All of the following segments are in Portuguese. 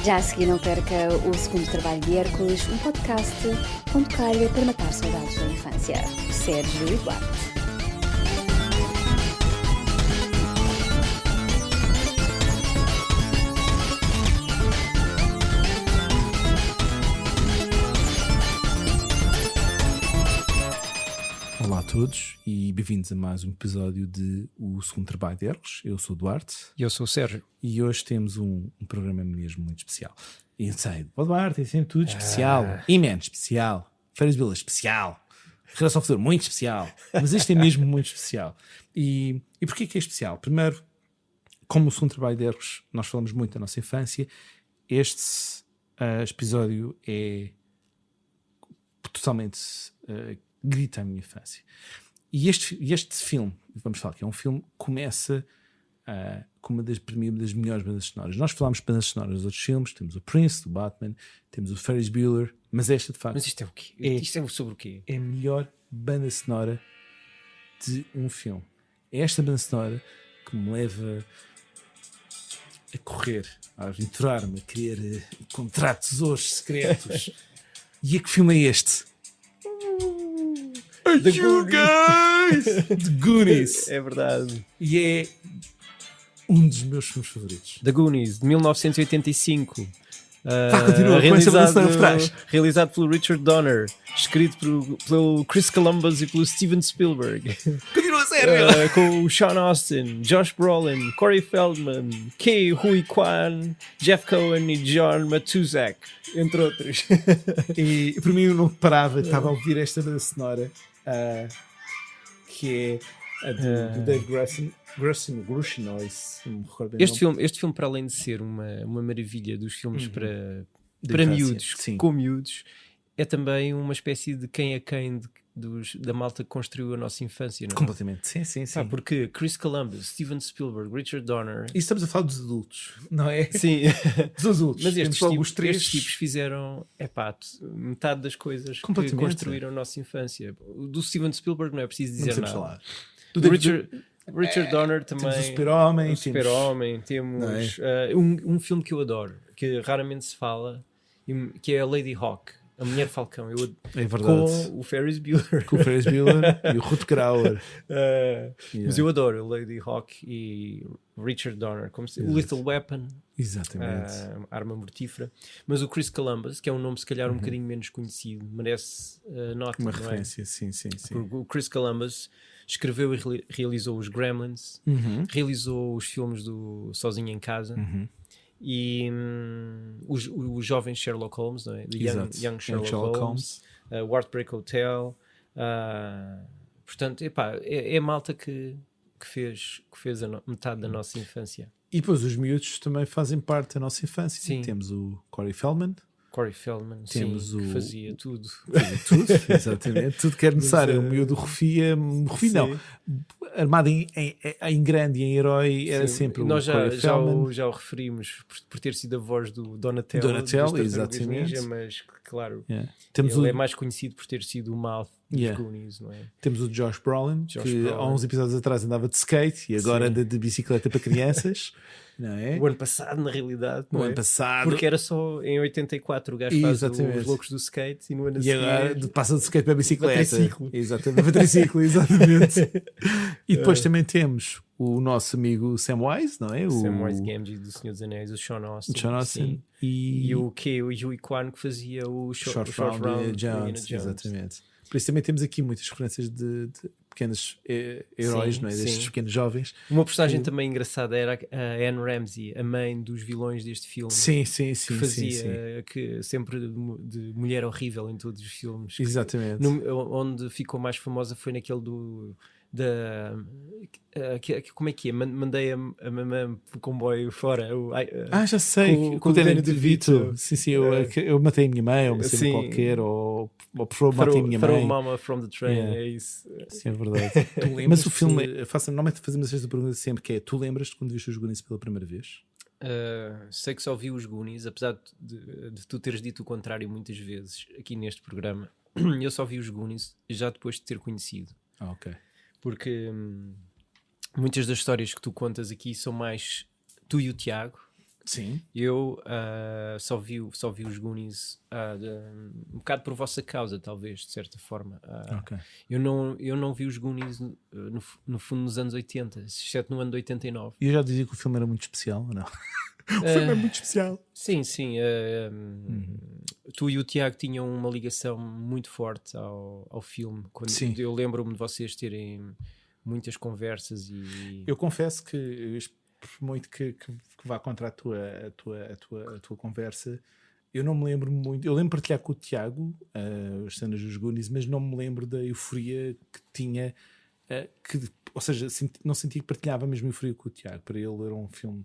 Já a seguir não perca o segundo trabalho de Hércules, um podcast onde calha para matar saudades da infância. Sérgio e Duarte. Olá a todos e bem-vindos a mais um episódio de O Segundo Trabalho de Hércules. Eu sou o Duarte. E eu sou o Sérgio. E hoje temos um programa mesmo muito especial. E sei, o Duarte é sempre tudo especial. E-Man especial. Férias Vila especial. Regresso ao Futuro muito especial. Mas este é mesmo muito especial. E porquê que é especial? Primeiro, como o Segundo Trabalho de Hércules, nós falamos muito da nossa infância. Este episódio é totalmente... grita a minha infância. E este filme, vamos falar que é um filme, começa com uma das melhores bandas sonoras. Nós falámos de bandas sonoras dos outros filmes, temos o Prince, do Batman, temos o Ferris Bueller, mas esta de facto... Mas isto é o quê? Isto é sobre o quê? É a melhor banda sonora de um filme. É esta banda sonora que me leva a correr, a aventurar-me, a querer encontrar tesouros secretos. E que filme é este? The Goonies. The Goonies. É verdade. E é um dos meus filmes favoritos. The Goonies, de 1985. Continua com essa banda sonora por trás. Realizado pelo Richard Donner, escrito pelo Chris Columbus e pelo Steven Spielberg. Continua a sério. Com o Sean Astin, Josh Brolin, Corey Feldman, Ke Huy Quan, Jeff Cohen e John Matuszak, entre outros. E para mim eu não parava, estava a ouvir esta banda sonora, que é a do Dave Grushinois. Este filme, para além de ser uma maravilha dos filmes para miúdos, sim, com miúdos, é também uma espécie de quem é quem da malta que construiu a nossa infância, não é? Completamente, sim. Porque Chris Columbus, Steven Spielberg, Richard Donner... E estamos a falar dos adultos, não é? Sim. Dos adultos. Mas estes três tipos fizeram metade das coisas que construíram a nossa infância. Do Steven Spielberg não é preciso dizer nada. Falar. Do Richard Donner também. Temos o Super-Homem. Temos um filme que eu adoro, que raramente se fala, que é a Lady Hawk, a Mulher Falcão. É verdade. Com o Ferris Bueller. Com o Ferris Bueller e o Rutger Hauer. Mas eu adoro a Lady Hawk e Richard Donner, como o Lethal Weapon. Exatamente. Arma mortífera. Mas o Chris Columbus, que é um nome se calhar um bocadinho menos conhecido, merece nota. Uma referência, sim. Porque o Chris Columbus escreveu e realizou os Gremlins, realizou os filmes do Sozinho em Casa e os jovens Sherlock Holmes, não é? Young Sherlock Holmes, o Heartbreak Hotel. Portanto, é a malta que fez metade da nossa infância. E depois os miúdos também fazem parte da nossa infância. Sim. Temos o Corey Feldman. Temos que fazia tudo. Exatamente. Tudo que era necessário. O miúdo rufia não. Armado em grande e em herói, era sempre nós o Corey Feldman. já o referimos por ter sido a voz do Donatello, exatamente. Ninja, mas claro, Temos ele é mais conhecido por ter sido o Mouth dos Goonies, não é? Temos o Josh Brolin, que há uns episódios atrás andava de skate e agora anda de bicicleta para crianças. Não é? O ano passado, na realidade, ano passado, porque era só em 84 o gajo faz os loucos do skate e no ano a seguir agora passa de skate para a bicicleta. Triciclo. Exatamente, triciclo, exatamente. E depois também temos o nosso amigo Sam Wise, não é? Sam Wise Gamgee do Senhor dos Anéis, o Sean Austin e o Huy Quan, que fazia o Short Round Jones. Exatamente. Por isso também temos aqui muitas referências de pequenos heróis, não é? Destes pequenos jovens. Uma personagem também engraçada era a Anne Ramsey, a mãe dos vilões deste filme. Sim. Que fazia que sempre de mulher horrível em todos os filmes. Exatamente. Onde ficou mais famosa foi naquele como é que é? Mandei a mamãe pro comboio fora. Já sei, com o Danny DeVito. Sim, eu matei a minha mãe, ou uma cena qualquer, ou por favor, matei a minha mãe. Throw Mama from the Train, é isso. Sim, é verdade. Mas o filme, normalmente fazemos esta pergunta sempre, que é: tu lembras-te quando viste os Goonies pela primeira vez? Sei que só vi os Goonies, apesar de tu teres dito o contrário muitas vezes aqui neste programa. Eu só vi os Goonies já depois de ter conhecido. Ok. Porque muitas das histórias que tu contas aqui são mais tu e o Tiago, Sim. Eu só vi os Goonies um bocado por vossa causa, talvez, de certa forma. Ok. Eu não vi os Goonies no fundo nos anos 80, exceto no ano de 89. E eu já dizia que o filme era muito especial, ou não? O filme é muito especial. Sim. Tu e o Tiago tinham uma ligação muito forte ao filme. Sim. Eu lembro-me de vocês terem muitas conversas e... Eu confesso que eu espero muito que vá contra a tua conversa. Eu não me lembro muito. Eu lembro de partilhar com o Tiago as cenas dos Goonies, mas não me lembro da euforia que tinha. Ou seja, não senti que partilhava a mesma euforia com o Tiago. Para ele era um filme.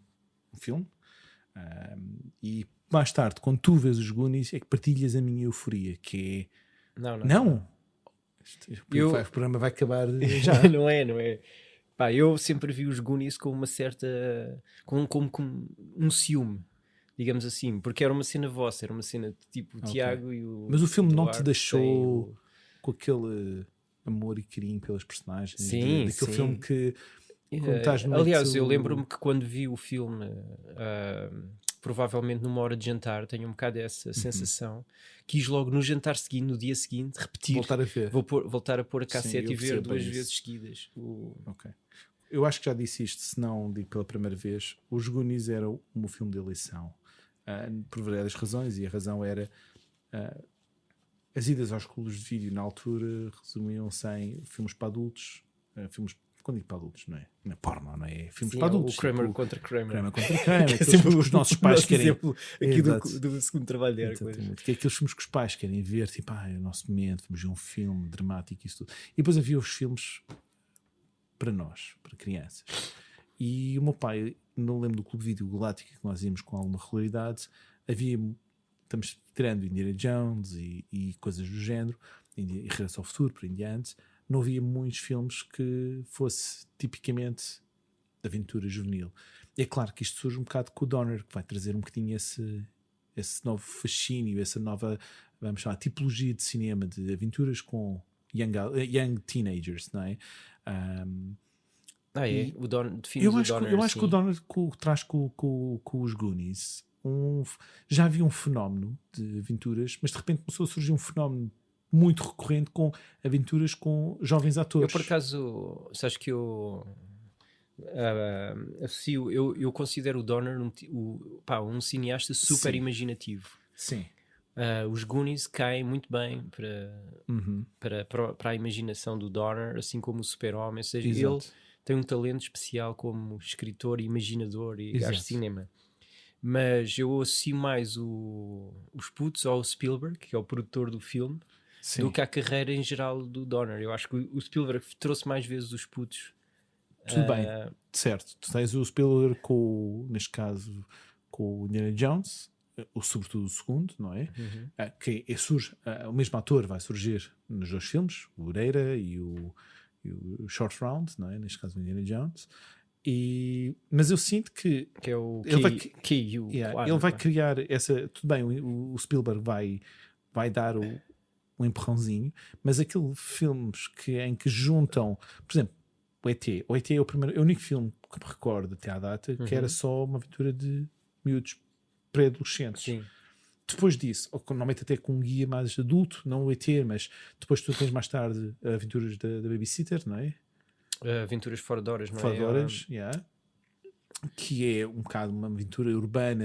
E mais tarde, quando tu vês os Goonies, é que partilhas a minha euforia, que é... Não? O programa vai acabar já. Não é. Pá, eu sempre vi os Goonies com uma certa... com um ciúme, digamos assim, porque era uma cena vossa, era uma cena de tipo o Tiago e o... Mas o filme não Duarte te deixou com aquele amor e carinho pelas personagens? Sim, daquele filme que... aliás, eu lembro-me que quando vi o filme, provavelmente numa hora de jantar, tenho um bocado essa sensação, quis logo no jantar seguinte, no dia seguinte, repetir, voltar a ver. Voltar a pôr a cassete e ver duas isso. vezes seguidas. Ok. Eu acho que já disse isto, se não digo pela primeira vez. Os Goonies era o meu filme de eleição, por várias razões, e a razão era as idas aos clubes de vídeo na altura resumiam-se em filmes para adultos, quando digo para adultos, não é porno, não é? Filmes para adultos. O Kramer contra Kramer. Kramer contra Kramer. Aqueles filmes que os nossos pais querem. Aqui do segundo trabalho de Hércules. Que é aqueles filmes que os pais querem ver, tipo, é o nosso momento, vamos ver um filme dramático e isso tudo. E depois havia os filmes para nós, para crianças. E o meu pai, não lembro do Clube de Vídeo Galáctica que nós íamos com alguma regularidade, estamos tirando Indiana Jones e coisas do género, e Regresso ao Futuro, por em diante. Não havia muitos filmes que fosse tipicamente de aventura juvenil. E é claro que isto surge um bocado com o Donner, que vai trazer um bocadinho esse novo fascínio, essa nova, vamos chamar, tipologia de cinema de aventuras com young teenagers, não é? O Donner, eu acho que o Donner traz com os Goonies já havia um fenómeno de aventuras, mas de repente começou a surgir um fenómeno muito recorrente com aventuras com jovens atores. Eu por acaso, sabes que eu considero o Donner um cineasta super imaginativo. Sim. Os Goonies caem muito bem para a imaginação do Donner, assim como o Super-Homem. Ou seja, ele tem um talento especial como escritor, imaginador e gajo de cinema. Mas eu associo mais os putos ao Spielberg, que é o produtor do filme, do que a carreira em geral do Donner. Eu acho que o Spielberg trouxe mais vezes os putos. Tudo bem, certo. Tu tens o Spielberg neste caso, com o Indiana Jones, sobretudo o segundo, não é? Que surge, o mesmo ator vai surgir nos dois filmes, o Ureira e o Short Round, não é? Neste caso o Indiana Jones. Mas eu sinto que é o ele vai criar essa... Tudo bem, o Spielberg vai dar um empurrãozinho, mas aqueles filmes em que juntam, por exemplo, o ET é o único filme que me recordo até à data que era só uma aventura de miúdos pré-adolescentes. Sim. Depois disso, normalmente até com um guia mais adulto, não o ET, mas depois tu tens mais tarde aventuras da Babysitter, não é? Aventuras fora de horas, não é? Fora de horas, que é um bocado uma aventura urbana,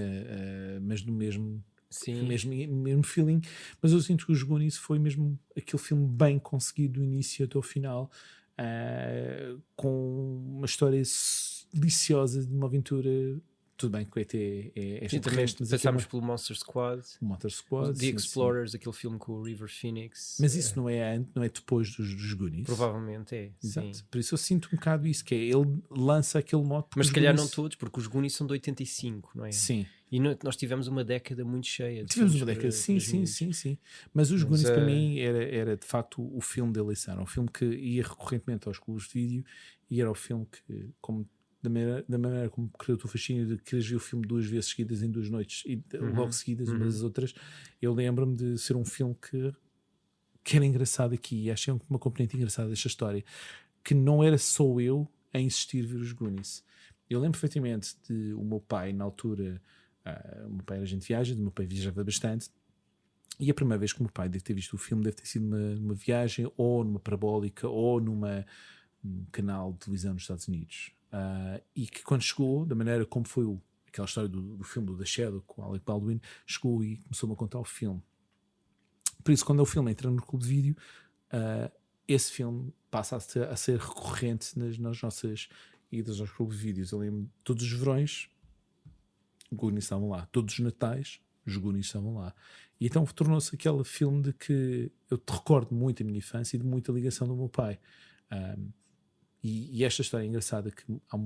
mas no mesmo feeling. Mas eu sinto que os Goonies foi mesmo aquele filme bem conseguido do início até ao final, com uma história deliciosa de uma aventura. Tudo bem que o ET é extraterrestre, mas passámos pelo Monster Squad, The Explorers, aquele filme com o River Phoenix. Mas isso não é depois dos Goonies? Provavelmente é. Exato. Sim. Por isso eu sinto um bocado isso, que é ele lança aquele mote. Mas se calhar não todos, porque os Goonies são de 85, não é? Sim. E nós tivemos uma década muito cheia. Tivemos uma década, sim. Mas os Goonies para mim era de facto o filme de eleição. Era um filme que ia recorrentemente aos clubes de vídeo e era o filme que, da maneira como criou o teu fascínio de querer ver o filme 2 vezes seguidas em 2 noites e logo seguidas umas das outras, eu lembro-me de ser um filme que era engraçado aqui, e achei uma componente engraçada desta história, que não era só eu a insistir ver os Goonies. Eu lembro perfeitamente de o meu pai, na altura, O meu pai era agente de viagens, o meu pai viajava bastante. E a primeira vez que o meu pai deve ter visto o filme deve ter sido numa viagem, ou numa parabólica, ou num canal de televisão nos Estados Unidos. E que quando chegou, da maneira como foi aquela história do filme do The Shadow com o Alec Baldwin, chegou e começou-me a contar o filme. Por isso, quando o filme entra no clube de vídeo, esse filme passa a ser recorrente nas nossas idas aos clubes de vídeos. Eu lembro, todos os verões, os Goonies estavam lá. Todos os natais, os Goonies estavam lá. E então tornou-se aquele filme de que eu te recordo muito a minha infância e de muita ligação do meu pai. E esta história é engraçada, que há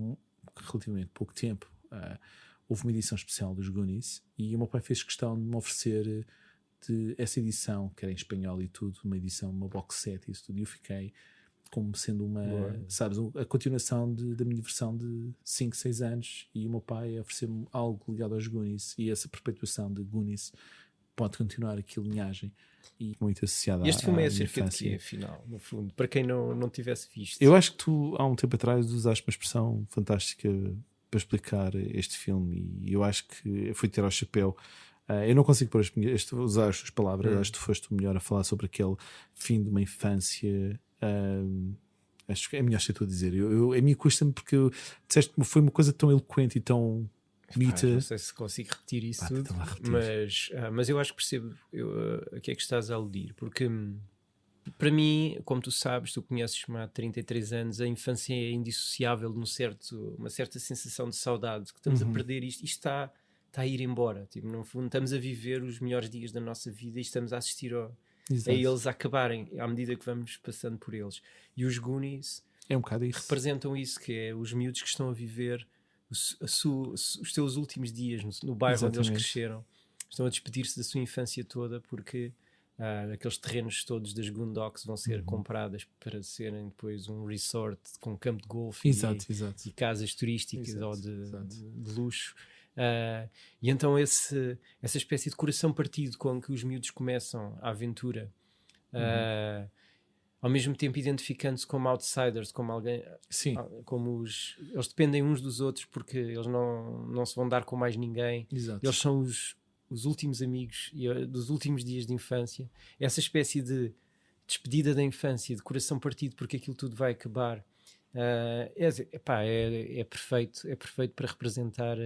relativamente pouco tempo houve uma edição especial dos Goonies e o meu pai fez questão de me oferecer essa edição, que era em espanhol e tudo, uma box set e isso tudo, e eu fiquei como sendo sabes, a continuação da minha versão de 5, 6 anos, e o meu pai ofereceu-me algo ligado aos Goonies, e essa perpetuação de Goonies pode continuar aqui a linhagem e muito associada Este filme é acerca de infância. quê, afinal, no fundo, para quem não tivesse visto? Eu acho que tu, há um tempo atrás, usaste uma expressão fantástica para explicar este filme, e eu acho que foi ter ao chapéu. Eu não consigo usar as tuas palavras. Acho que tu foste o melhor a falar sobre aquele fim de uma infância. Acho que é melhor ser tu a dizer. A mim custa-me porque foi uma coisa tão eloquente e tão bonita. Não sei se consigo repetir isso tudo, mas eu acho que percebo a que é que estás a aludir, porque para mim, como tu sabes, tu conheces-me há 33 anos, a infância é indissociável de uma certa sensação de saudade, que estamos a perder isto está a ir embora, tipo, no fundo estamos a viver os melhores dias da nossa vida e estamos a assistir a eles a acabarem à medida que vamos passando por eles. E os Goonies é um bocado isso. Representam isso, que é os miúdos que estão a viver os teus últimos dias no bairro onde eles cresceram, estão a despedir-se da sua infância toda, porque aqueles terrenos todos das Goondocks vão ser compradas para serem depois um resort com campo de golfe e casas turísticas ou de luxo. E então essa espécie de coração partido com que os miúdos começam a aventura, ao mesmo tempo identificando-se como outsiders, como alguém, eles dependem uns dos outros porque eles não se vão dar com mais ninguém. Eles são os últimos amigos dos últimos dias de infância. Essa espécie de despedida da infância, de coração partido porque aquilo tudo vai acabar, é perfeito para representar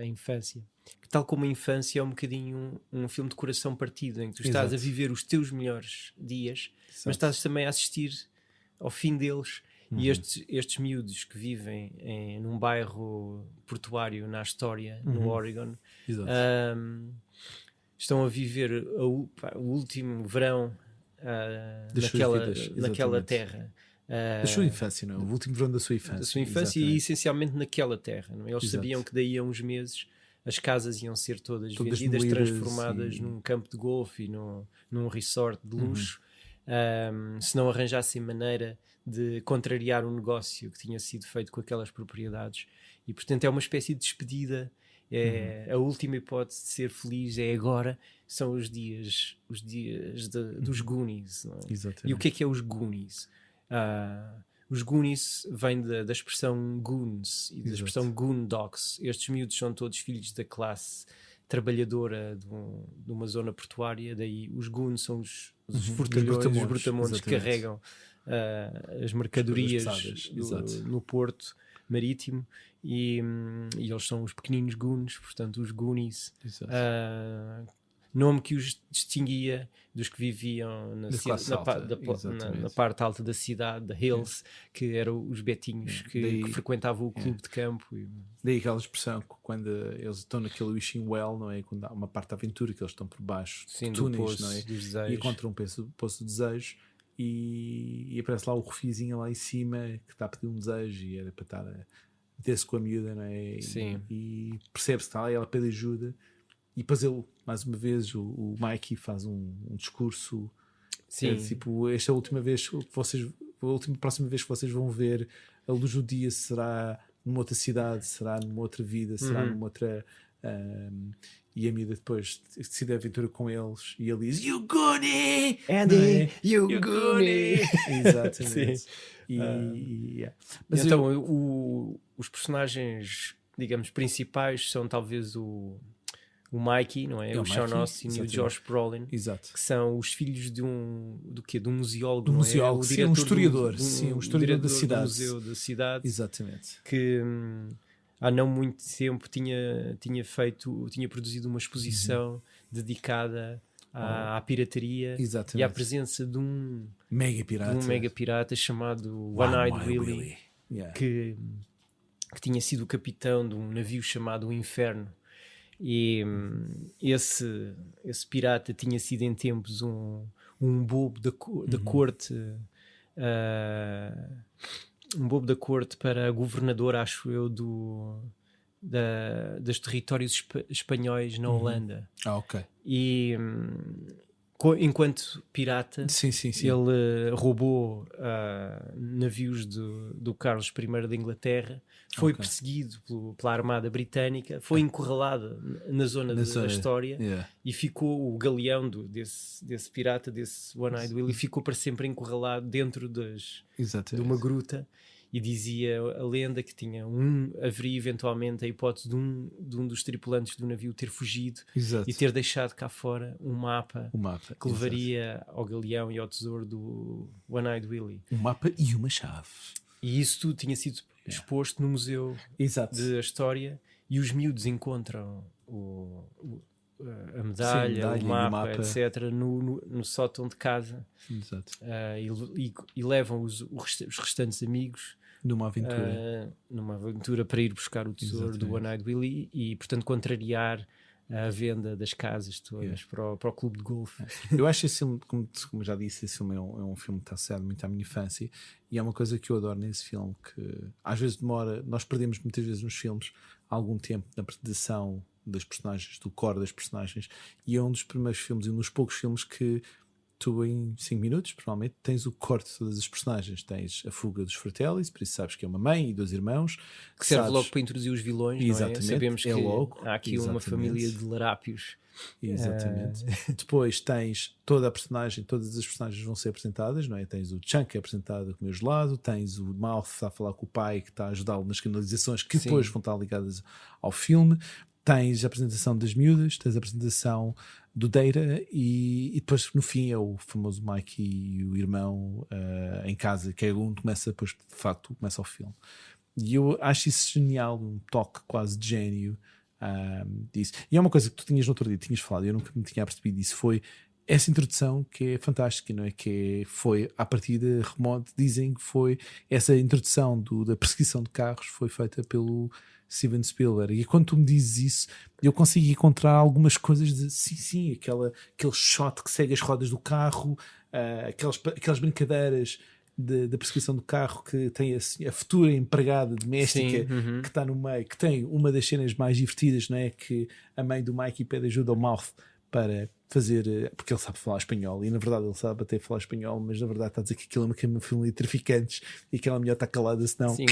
a infância, que, tal como a infância, é um bocadinho um filme de coração partido, em que tu estás a viver os teus melhores dias, mas estás também a assistir ao fim deles. E estes miúdos que vivem num bairro portuário na Astoria, no Oregon, estão a viver o último verão naquela terra. Da sua infância, não é? O último verão da sua infância. Da sua infância, e essencialmente naquela terra. Não é? Eles sabiam que daí a uns meses as casas iam ser todas vendidas, transformadas num campo de golfe e num resort de luxo, se não arranjassem maneira de contrariar um negócio que tinha sido feito com aquelas propriedades. E portanto é uma espécie de despedida. A última hipótese de ser feliz é agora. São os dias dos Goonies, não é? E o que é os Goonies? Os Goonies vêm da expressão Goons e da expressão Goondocks. Estes miúdos são todos filhos da classe trabalhadora de uma zona portuária. Daí os Goons são os brutamontes que carregam as mercadorias no porto marítimo, e eles são os pequeninos Goons, portanto os Goonies. Nome que os distinguia dos que viviam na parte alta da cidade, da Hills, que eram os betinhos que frequentavam o clube de campo. Daí aquela expressão, quando eles estão naquele wishing well, não é? Quando há uma parte da aventura que eles estão por baixo de túneis, não é? E encontram um poço de desejo, e aparece lá o refiozinho lá em cima que está a pedir um desejo, e era para estar a meter-se com a miúda, não é? E percebe-se que está lá e ela pede ajuda. E depois ele, mais uma vez, o Mikey faz um discurso. É, tipo, esta é a última vez que próxima vez que vocês vão ver a luz do dia será numa outra cidade, será numa outra vida, será numa outra. E a miúda depois decide a aventura com eles, e ele diz: You Goonie! Andy, you Goonie! Exatamente. Mas então, os personagens, digamos, principais são talvez o Mikey, não é? É o o Sean Mikey, Austin e o exatamente. Josh Brolin, Exato. que são os filhos de um museólogo, Do não é? museólogo, O sim, diretor um historiador, do, sim, um o historiador da diretor cidade. do museu da cidade, Exatamente. que há não muito tempo tinha produzido uma exposição dedicada à pirataria Exatamente. e à presença de um Mega pirata. pirata chamado One-Eyed Willy, Yeah. que tinha sido o capitão de um navio chamado o Inferno. E esse pirata tinha sido em tempos um bobo da corte, um bobo da corte para governador, acho eu, dos territórios espanhóis na Holanda. Ok. E enquanto pirata, Sim. ele roubou navios do Carlos I da Inglaterra, foi perseguido pela Armada Britânica, foi encurralado na zona da história e ficou o galeão desse pirata, desse One-Eyed Willy, ficou para sempre encurralado dentro de uma gruta. E dizia a lenda que haveria eventualmente a hipótese de um dos tripulantes do navio ter fugido e ter deixado cá fora um mapa que levaria ao galeão e ao tesouro do One-Eyed Willy. Um mapa e uma chave. E isso tudo tinha sido exposto no Museu de História, e os miúdos encontram a medalha, o mapa, etc., no sótão de casa. Exato. E levam os restantes amigos numa aventura para ir buscar o tesouro do One-Eyed Willy e, portanto, contrariar a venda das casas todas para o clube de golfe. Eu acho esse filme, como já disse, esse filme é um filme que está associado muito à minha infância, e é uma coisa que eu adoro nesse filme, que às vezes demora, nós perdemos muitas vezes nos filmes algum tempo na apresentação das personagens, do core das personagens, e é um dos primeiros filmes e um dos poucos filmes que tu em 5 minutos provavelmente tens o corte de todas as personagens. Tens a fuga dos Fratellis, por isso sabes que é uma mãe e 2 irmãos, que serve logo para introduzir os vilões. Exatamente, não é? Sabemos que há aqui uma família de larápios. Exatamente. Depois tens todas as personagens vão ser apresentadas, não é? Tens o Chunk que é apresentado a comer gelado, tens o Mouth que está a falar com o pai que está a ajudá-lo nas canalizações que depois vão estar ligadas ao filme. Tens a apresentação das miúdas, tens a apresentação do Data e depois no fim é o famoso Mike e o irmão em casa, que é onde começa depois, de facto, começa o filme. E eu acho isso genial, um toque quase de gênio disso. E é uma coisa que tu tinhas no outro dia, tinhas falado, eu nunca me tinha percebido disso, foi essa introdução que é fantástica, não é? Que foi, à partida remote, dizem que foi essa introdução da perseguição de carros foi feita pelo Steven Spielberg, e quando tu me dizes isso eu consigo encontrar algumas coisas de sim, aquele shot que segue as rodas do carro, aquelas brincadeiras da perseguição do carro, que tem assim, a futura empregada doméstica que está no meio, que tem uma das cenas mais divertidas, não é? Que a mãe do Mikey pede ajuda ao Mouth para fazer, porque ele sabe falar espanhol, e na verdade ele sabe até falar espanhol, mas na verdade está a dizer que aquilo é uma família de traficantes e que aquela mulher está calada, senão... Sim,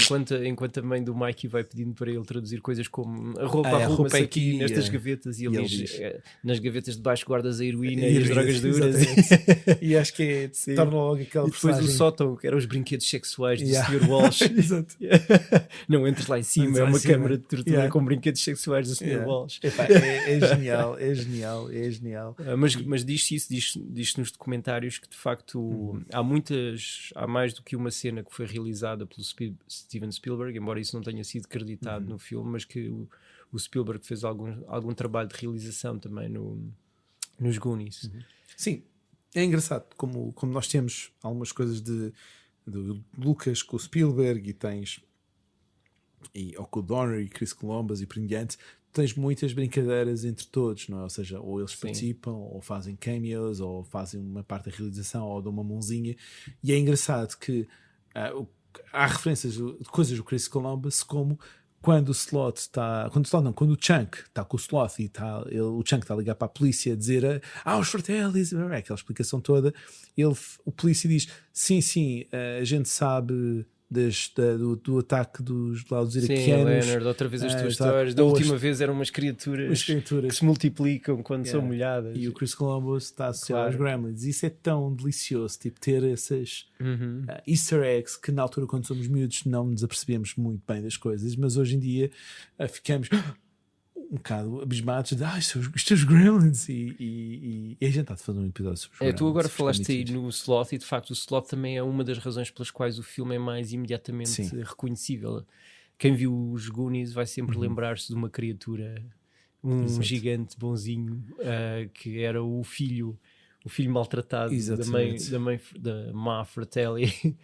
enquanto a mãe do Mikey vai pedindo para ele traduzir coisas como a roupa aqui nestas gavetas, e ele diz nas gavetas de baixo guardas a heroína e as drogas duras. E acho que torna logo aquela personagem. Depois o sótão, que eram os brinquedos sexuais do Sr. Walsh. Exato. Não entres lá em cima, é uma câmara de tortura com brinquedos sexuais do Sr. Walsh. É genial. Mas diz-se nos documentários que de facto há mais do que uma cena que foi realizada pelo Steven Spielberg, embora isso não tenha sido acreditado no filme, mas que o Spielberg fez algum trabalho de realização também nos Goonies. Sim, é engraçado como nós temos algumas coisas de Lucas com o Spielberg, e tens ou com o Donner e Chris Columbus e por em diante, tens muitas brincadeiras entre todos, não é? Ou seja, ou eles participam, ou fazem cameos, ou fazem uma parte da realização, ou dão uma mãozinha. E é engraçado que há referências de coisas do Chris Columbus, como quando o Chunk está com o Sloth e o Chunk está a ligar para a polícia a dizer os Fratellis, aquela explicação toda, o polícia diz sim, a gente sabe do ataque dos Sim, iraquianos. Leonard, outra vez as tuas histórias. Da última vez eram umas criaturas que se multiplicam quando são molhadas. E o Chris Columbus está associado aos Gremlins. Isso é tão delicioso, tipo, ter essas easter eggs que na altura, quando somos miúdos, não nos apercebemos muito bem das coisas, mas hoje em dia ficamos um bocado abismados de isto é os Gremlins e a gente está a fazer um episódio sobre os Gremlins. Tu agora falaste aí no Sloth, e de facto o Sloth também é uma das razões pelas quais o filme é mais imediatamente reconhecível. Quem viu os Goonies vai sempre lembrar-se de uma criatura, gigante bonzinho, que era o filho maltratado da má Fratelli,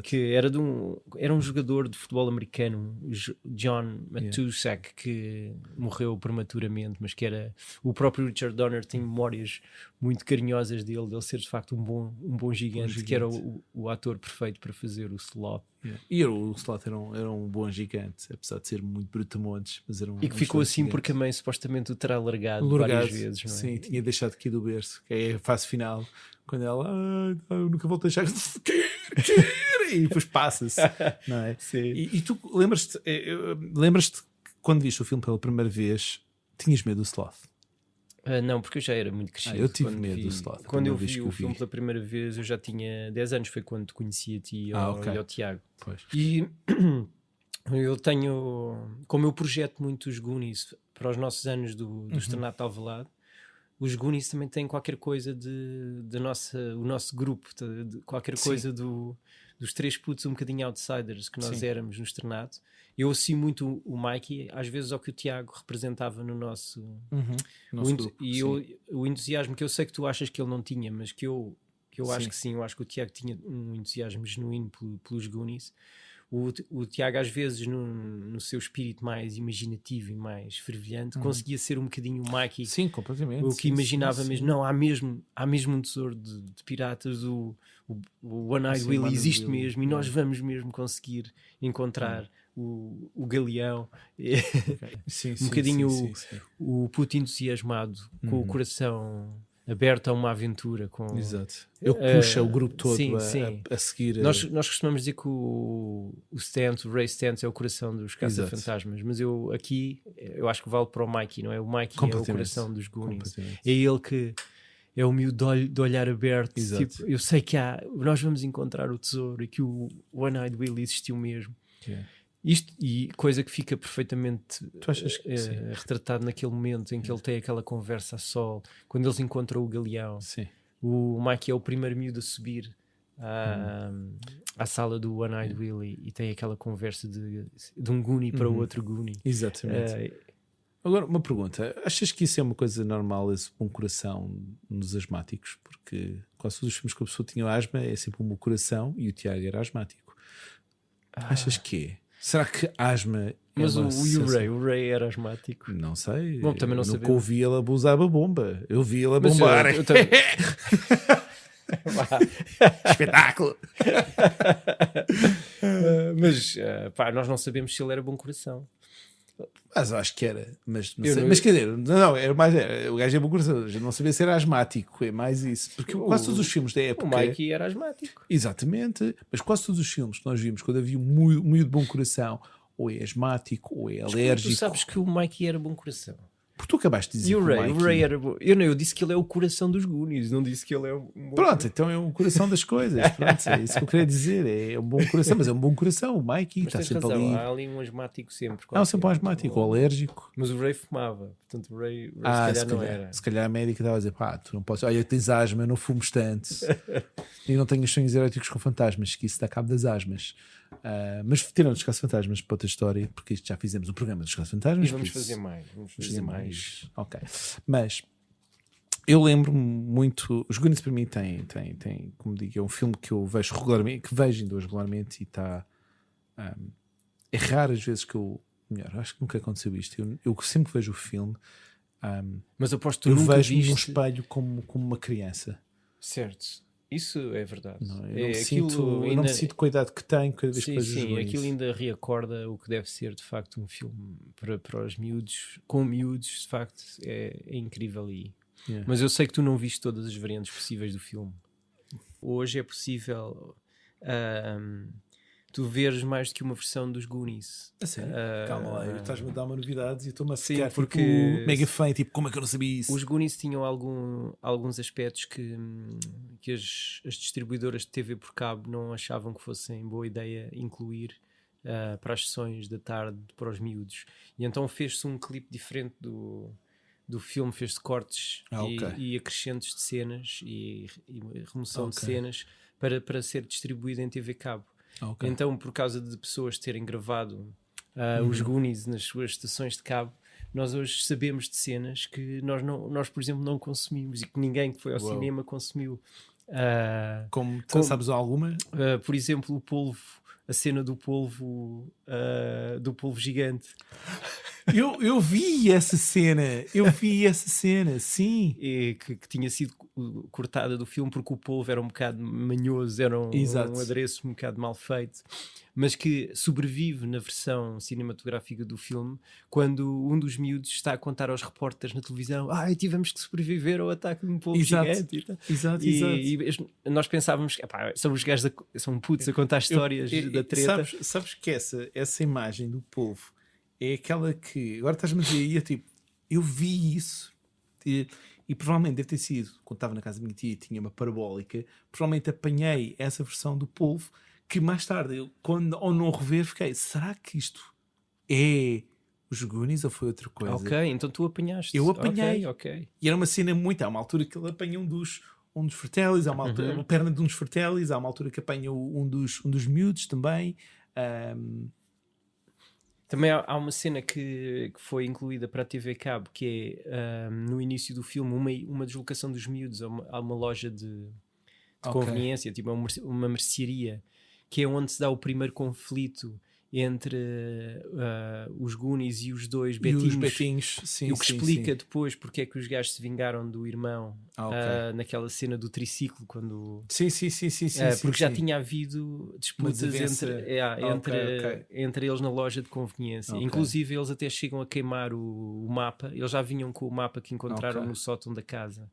que era um jogador de futebol americano, John Matuszak, que morreu prematuramente, mas que era o próprio Richard Donner tem memórias muito carinhosas dele ser de facto um bom gigante, que era o ator perfeito para fazer o Sloth. E o Sloth era um bom gigante, apesar de ser muito brutamontes, mas era e que ficou assim gigante. Porque a mãe supostamente o terá largado várias vezes, não é? Sim, tinha deixado aqui do berço, que é a fase final, quando ela eu nunca vou deixar e depois passa-se, não é? Sim. E tu lembras-te que quando viste o filme pela primeira vez tinhas medo do Sloth? Não, porque eu já era muito crescido. Eu tive medo do Sloth. Quando eu vi o filme pela primeira vez, eu já tinha 10 anos, foi quando te conheci a ti e ao Tiago. Pois. E eu tenho, como eu projeto muito os Goonies para os nossos anos do Externato de Alvalade, os Goonies também têm qualquer coisa o nosso grupo, de qualquer coisa dos três putos um bocadinho outsiders que nós éramos no Externato. Eu associo muito o Mikey, às vezes, ao que o Tiago representava no nosso grupo. E o entusiasmo que eu sei que tu achas que ele não tinha, mas que eu acho que sim, eu acho que o Tiago tinha um entusiasmo genuíno pelos Goonies. O Tiago, às vezes, no seu espírito mais imaginativo e mais fervilhante, conseguia ser um bocadinho o Mikey. Sim, completamente. O que imaginava mesmo. Não, há mesmo um tesouro de piratas, o One-Eyed Willy existe mesmo, e nós vamos mesmo conseguir encontrar o galeão. Um bocadinho o puto entusiasmado, com o coração aberto a uma aventura. Exato. Eu puxo o grupo todo a seguir. Nós costumamos dizer que o Ray Stantz é o coração dos caça-fantasmas, mas eu acho que vale para o Mikey, não é? O Mikey é o coração dos Goonies. É ele que é o miúdo de olhar aberto. Tipo, eu sei que nós vamos encontrar o tesouro e que o One-Eyed Willy existiu mesmo. Isto, e coisa que fica perfeitamente retratado naquele momento em que ele tem aquela conversa a sol, quando eles encontram o galeão. O Mike é o primeiro miúdo a subir à sala do One-Eyed Willy e tem aquela conversa de um Goonie para o outro Goonie. Exatamente. Agora, uma pergunta. Achas que isso é uma coisa normal, esse bom coração nos asmáticos? Porque quase todos os filmes que a pessoa tinha asma é sempre um bom coração e o Tiago era asmático. Achas que é? Será que asma... Mas o Ray era asmático? Não sei. Bom, também não sabemos. Nunca ouvi ele abusar a bomba. Eu vi ele a mas bombar. Eu também... Espetáculo! Mas nós não sabemos se ele era bom coração. Mas eu acho que era. Mas, não sei. Mas quer dizer, não, era mais. O gajo é bom coração. Eu não sabia se era asmático. É mais isso. Porque quase todos os filmes da época. O Mikey era asmático. Exatamente. Mas quase todos os filmes que nós vimos, quando havia um miúdo de bom coração, ou é asmático, ou é alérgico. Tu sabes que o Mikey era bom coração. Porque tu acabaste de dizer e o Ray era bom. Eu disse que ele é o coração dos Goonies, não disse que ele é um bom Pronto, então é um coração das coisas. Pronto, é isso que eu queria dizer. É um bom coração, mas é um bom coração. O Mikey está sempre razão, ali. Há ali um asmático sempre. Há sempre um asmático ou alérgico. Mas o Ray fumava, portanto o Ray se calhar não era. Se calhar a médica estava a dizer: tu não podes. Olha, tens asma, eu não fumo tanto. E não tenho sonhos eróticos com fantasmas, que isso dá cabo das asmas. Mas tirando os caça-fantasmas para outra história, porque isto já fizemos o programa dos caça-fantasmas. E vamos fazer mais. Ok. Mas eu lembro-me muito. Os Goonies para mim tem, como digo, é um filme que eu vejo regularmente, que vejo ainda hoje regularmente, e está. É raro as vezes que eu. Melhor, acho que nunca aconteceu isto. Eu sempre que vejo o filme. Mas aposto que eu nunca vejo-me viste... no espelho como uma criança. Certo. Isso é verdade. Não, eu não me sinto com a idade que tenho cada vez que vejo. Sim, aquilo ainda reacorda o que deve ser de facto um filme para os miúdos, com miúdos, de facto é incrível. Mas eu sei que tu não viste todas as variantes possíveis do filme. Hoje é possível tu veres mais do que uma versão dos Goonies. A sério? Calma lá, estás-me a dar uma novidade e eu estou-me a Sim, ficar porque tipo, mega fã, tipo, como é que eu não sabia isso? os Goonies tinham alguns aspectos que as distribuidoras de TV por cabo não achavam que fossem boa ideia incluir para as sessões da tarde para os miúdos. E então fez-se um clipe diferente do filme, fez-se cortes e acrescentos de cenas e remoção de cenas para ser distribuído em TV cabo. Então, por causa de pessoas terem gravado os Goonies nas suas estações de cabo, nós hoje sabemos de cenas que nós, por exemplo, não consumimos e que ninguém que foi ao cinema consumiu. Como sabes alguma? Por exemplo, o polvo, a cena do polvo gigante. Eu vi essa cena, sim. E que tinha sido cortada do filme porque o polvo era um bocado manhoso, era um adereço um bocado mal feito, mas que sobrevive na versão cinematográfica do filme quando um dos miúdos está a contar aos repórteres na televisão: tivemos que sobreviver ao ataque de um polvo gigante. Exato. E nós pensávamos: são os gajos, são putos a contar histórias da treta. Sabes que essa imagem do polvo é aquela que agora estás-me a dizer, eu vi isso e provavelmente deve ter sido quando estava na casa da minha tia e tinha uma parabólica, provavelmente apanhei essa versão do polvo que mais tarde, quando ao não rever, fiquei: será que isto é os Goonies ou foi outra coisa? Então tu apanhaste. Eu apanhei. E era uma cena há uma altura que ele apanha um dos Fratellis, há uma altura, a perna de um dos Fratellis, há uma altura que apanha um dos miúdos também. Também há uma cena que foi incluída para a TV Cabo, que é no início do filme uma deslocação dos miúdos a uma loja de conveniência, tipo uma mercearia, que é onde se dá o primeiro conflito entre os Goonies e os dois betinhos. Sim, o que explica depois porque é que os gajos se vingaram do irmão naquela cena do triciclo, quando porque já tinha havido disputas entre eles na loja de conveniência. Inclusive eles até chegam a queimar o mapa. Eles já vinham com o mapa que encontraram no sótão da casa,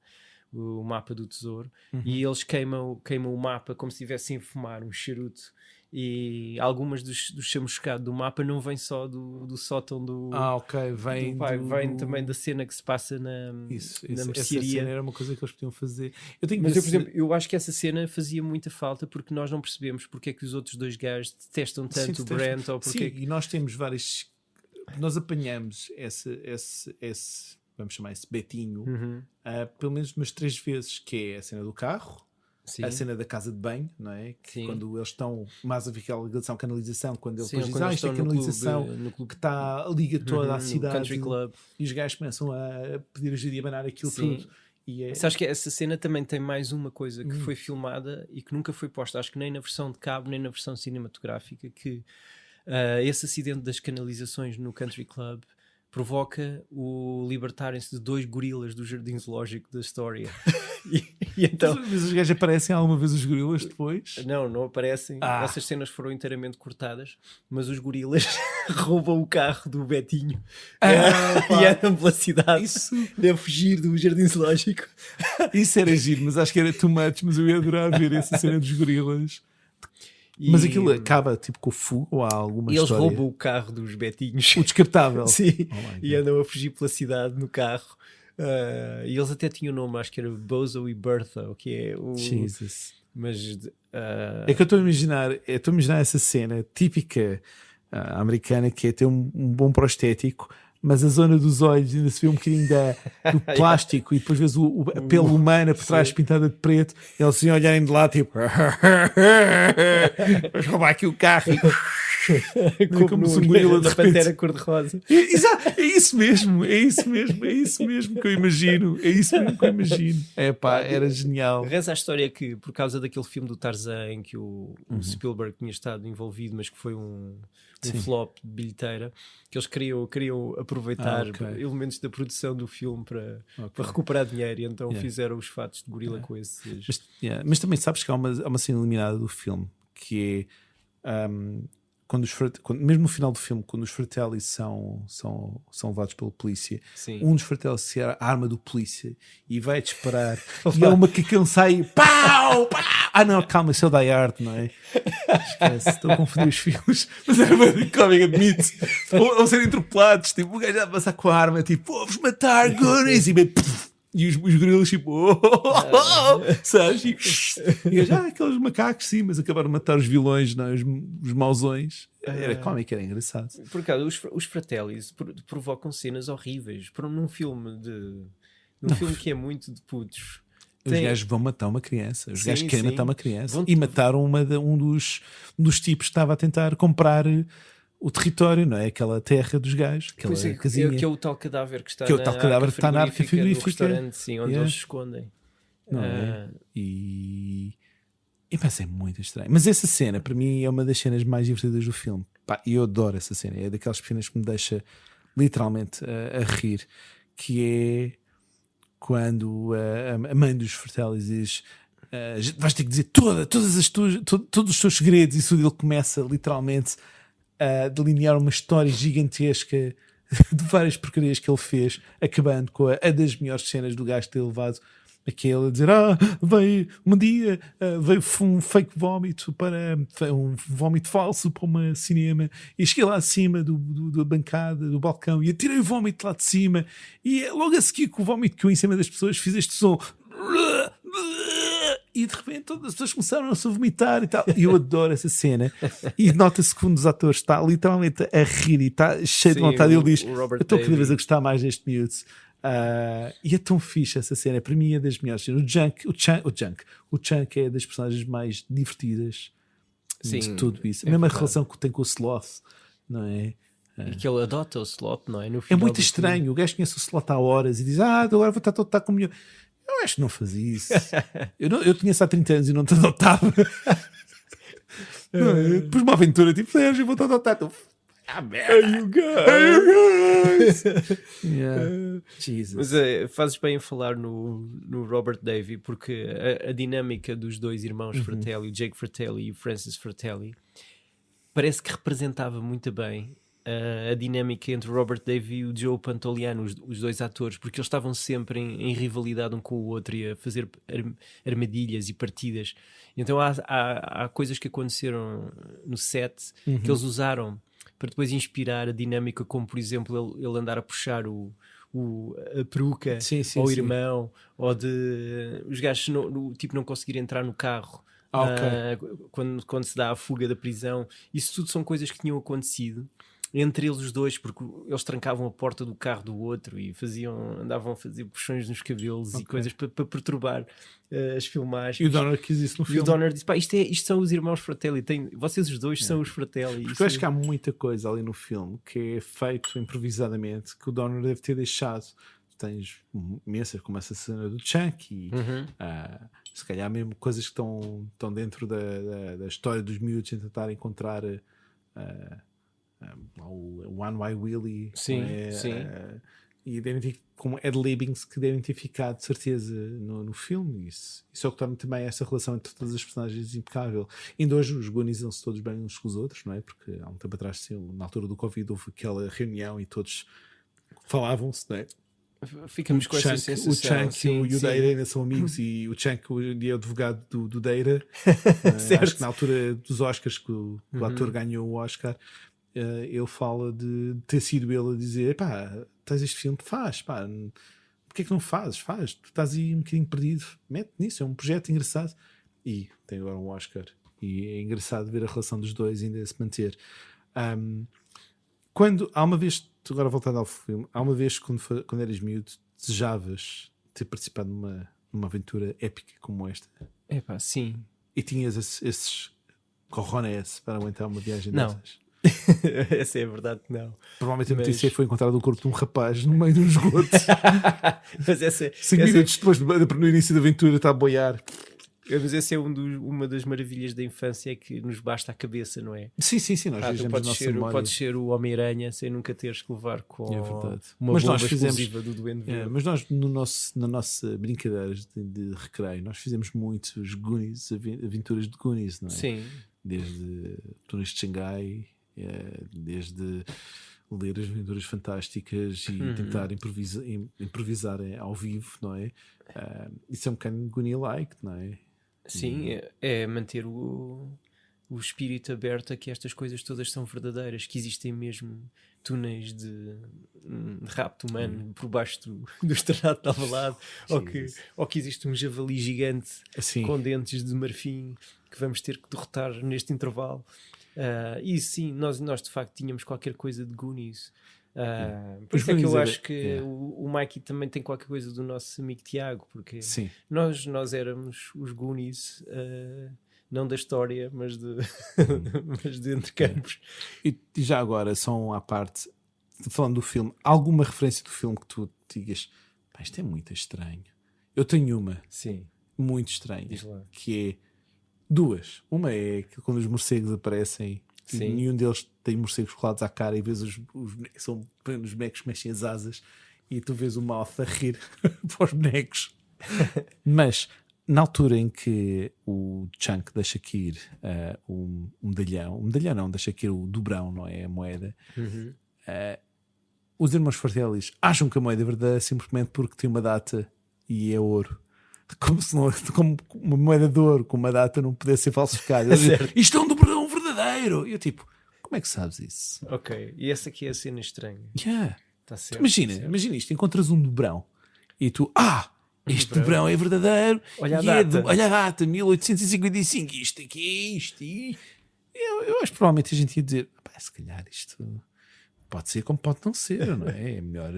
o mapa do tesouro, e eles queimam o mapa como se estivessem a fumar um charuto. E algumas dos chamuscados do mapa não vêm só do sótão do vem do pai, vem também da cena que se passa na mercearia. Essa cena era uma coisa que eles podiam fazer. Mas eu, por exemplo, eu acho que essa cena fazia muita falta porque nós não percebemos porque é que os outros dois gajos detestam tanto o Brent, ou porque... Sim, e nós temos várias... Nós apanhamos esse vamos chamar esse betinho pelo menos umas 3 vezes, que é a cena do carro, a cena da casa de banho, não é? Que quando eles estão mais a ver aquela ligação canalização, quando ele depois diz, isto é canalização no clube, que está, liga toda a cidade, Country Club, e os gajos começam a pedir ajuda e a abanar aquilo tudo. Sabes que essa cena também tem mais uma coisa que foi filmada e que nunca foi posta, acho que nem na versão de cabo nem na versão cinematográfica, que esse acidente das canalizações no Country Club provoca o libertarem-se de 2 gorilas do jardim zoológico da história. e então... Mas os gajos aparecem alguma vez, os gorilas, depois? Não aparecem. Essas cenas foram inteiramente cortadas, mas os gorilas roubam o carro do Betinho e andam pela cidade a fugir do jardim zoológico. Isso era giro, mas acho que era too much, mas eu ia adorar ver essa cena dos gorilas. Mas aquilo acaba tipo com o fogo ou há alguma eles história? Roubam o carro dos betinhos. O descartável. Sim. E andam a fugir pela cidade no carro. E eles até tinham o nome, acho que era Bozo e Bertha, o que é o... Jesus. Mas... É que eu estou a imaginar essa cena típica americana, que é ter um bom prostético, mas a zona dos olhos ainda se vê um bocadinho do plástico, e depois vês a pele humana por trás pintada de preto, e eles assim olharem de lá tipo vamos roubar aqui o carro como se um gorila de repente... Pantera cor-de-rosa. Exato, é isso mesmo que eu imagino, era genial. Reza a história que por causa daquele filme do Tarzan em que o Spielberg tinha estado envolvido, mas que foi um flop de bilheteira, que eles queriam aproveitar elementos da produção do filme para recuperar dinheiro, e então fizeram os fatos de gorila com esses. Mas também sabes que há uma cena eliminada do filme que é mesmo no final do filme, quando os Fratellis são levados pela polícia, um dos Fratellis se a arma do polícia e vai disparar e é uma que sai pau, pau! Não, calma, isso é o Die Hard, não é? Esquece, estou a confundir os filmes. Mas era bem cómico, admito. Ou serem atropelados, tipo, o gajo a passar com a arma, tipo, vou-vos matar, Goonies, e os gorilas, tipo, sabes? E já aqueles macacos, sim, mas acabaram de matar os vilões, não é? Os mauzões. Era cómico, era engraçado. Por acaso, os Fratellis provocam cenas horríveis. Num filme filme que é muito de putos. Os gajos vão matar uma criança. Os gajos querem matar uma criança. Vão- E mataram um dos tipos que estava a tentar comprar o território, não é? Aquela terra dos gajos. Aquela Pois é, casinha. que é o tal cadáver que está Que é o tal cadáver que está na arca frigorífica. do restaurante, sim, onde Yeah. eles se escondem. Não é? E pá, é muito estranho. Mas essa cena, para mim, é uma das cenas mais divertidas do filme. Pá, e eu adoro essa cena. É daquelas cenas que me deixa literalmente a rir. Que é quando a mãe dos Fratellis diz: vais ter que dizer todos os teus segredos. E isso ele começa literalmente a delinear uma história gigantesca de várias porcarias que ele fez, acabando com a das melhores cenas do gajo ter levado aquele a dizer: veio um dia, veio um fake vómito um vómito falso para uma cinema, e cheguei lá acima da bancada, do balcão, e atirei o vómito lá de cima, e logo a seguir com o vómito que eu em cima das pessoas fiz este som, e de repente todas as pessoas começaram a se vomitar e tal. E eu adoro essa cena, e nota-se que um dos atores está literalmente a rir e está cheio de vontade. Ele diz: eu estou cada vez a gostar mais deste miúdo. E é tão fixe essa cena. Para mim é das melhores. O Chunk é das personagens mais divertidas de tudo isso. A mesma relação que tem com o Sloth, não é? E que ele adota o Sloth, não é? No É final muito do estranho. filme. O gajo conhece o Sloth há horas e diz: agora vou estar com o melhor. Eu acho que não fazia isso. Eu tinha só 30 anos e não te adotava. Não é? Depois uma aventura tipo: eu vou te adotar. Hey, you guys! Yeah. Jesus. Mas fazes bem em falar no Robert Davi, porque a dinâmica dos dois irmãos Fratelli, o Jake Fratelli e o Francis Fratelli, parece que representava muito bem a dinâmica entre o Robert Davi e o Joe Pantoliano, os dois atores, porque eles estavam sempre em rivalidade um com o outro e a fazer armadilhas e partidas. Então há coisas que aconteceram no set que eles usaram para depois inspirar a dinâmica, como por exemplo ele andar a puxar a peruca ao irmão, ou de os gajos não conseguir entrar no carro quando se dá a fuga da prisão. Isso tudo são coisas que tinham acontecido entre eles os dois, porque eles trancavam a porta do carro do outro e andavam a fazer puxões nos cabelos e coisas para perturbar as filmagens. E o Donner quis isso no filme. E o Donner disse: isto são os irmãos Fratelli, vocês os dois são os Fratelli. Porque eu acho que há muita coisa ali no filme que é feito improvisadamente, que o Donner deve ter deixado. Tens imensas, como essa cena do Chunk e se calhar mesmo coisas que estão dentro da história dos miúdos em tentar encontrar o One Why Willy, e como ad-libbings que devem ter ficado de certeza no filme. Isso é o que torna também essa relação entre todas as personagens impecável. Ainda hoje os Goonies dão-se todos bem uns com os outros, não é? Porque há um tempo atrás, na altura do Covid, houve aquela reunião e todos falavam-se, não é? Ficamos com essa sensação. O Chunk e o Deira ainda são amigos, e o Chunk é o advogado do Deira. Acho que na altura dos Oscars que o ator ganhou o Oscar, ele fala de ter sido ele a dizer: tens este filme, faz, porque é que não fazes? Faz, tu estás aí um bocadinho perdido, mete nisso, é um projeto engraçado. E tem agora um Oscar, e é engraçado ver a relação dos dois ainda se manter. Há uma vez, agora voltando ao filme, há uma vez quando eras miúdo, desejavas ter participado numa aventura épica como esta? Sim. E tinhas esses cojones para aguentar uma viagem Não. dessas? Essa é a verdade que não. Provavelmente a notícia foi encontrado o corpo de um rapaz no meio de um esgoto. Mas 5 minutos depois no início da aventura está a boiar. Mas essa é uma das maravilhas da infância, é que nos basta a cabeça, não é? Sim, nós viajamos a nossa memória. Podes ser o Homem-Aranha sem nunca teres que levar com uma mas bomba nós fizemos, explosiva do Duende Verde. Mas nós, na nossa brincadeira de recreio, nós fizemos muitos Goonies, aventuras de Goonies, não é? Sim. Desde Túneis de Xangai, desde ler as aventuras fantásticas e tentar improvisar ao vivo, não é? Isso é um bocadinho Goonie-like, não é? Sim, é manter o espírito aberto a que estas coisas todas são verdadeiras, que existem mesmo túneis de rapto humano por baixo do Estrenato de Alvalade, ou que existe um javali gigante com dentes de marfim que vamos ter que derrotar neste intervalo. E sim, nós de facto tínhamos qualquer coisa de Goonies. Por isso é que eu acho que o Mikey também tem qualquer coisa do nosso amigo Tiago, porque nós éramos os Goonies, não da história, mas de entre campos. E já agora, só à parte, falando do filme, alguma referência do filme que tu digas, pá, isto é muito estranho? Eu tenho uma muito estranha, que é duas. Uma é que quando os morcegos aparecem, e nenhum deles tem morcegos colados à cara, e vês os bonecos que mexem as asas e tu vês o mouth a rir para os bonecos. Mas na altura em que o Chunk deixa cair o medalhão não, deixa cair o dobrão, não é? A moeda. Os irmãos Fartellis acham que a moeda é verdadeira simplesmente porque tem uma data e é ouro. Como uma moeda de ouro com uma data não pudesse ser falsificada. Isto é um dobrão verdadeiro. E eu tipo, como é que sabes isso? Ok, e essa aqui é a cena estranha. Tá certo, Imagina isto, encontras um dobrão e tu, este dobrão é verdadeiro. Olha a data. Olha a data, 1855. Isto aqui é isto. E eu acho que provavelmente a gente ia dizer, se calhar isto pode ser como pode não ser, não é? É melhor.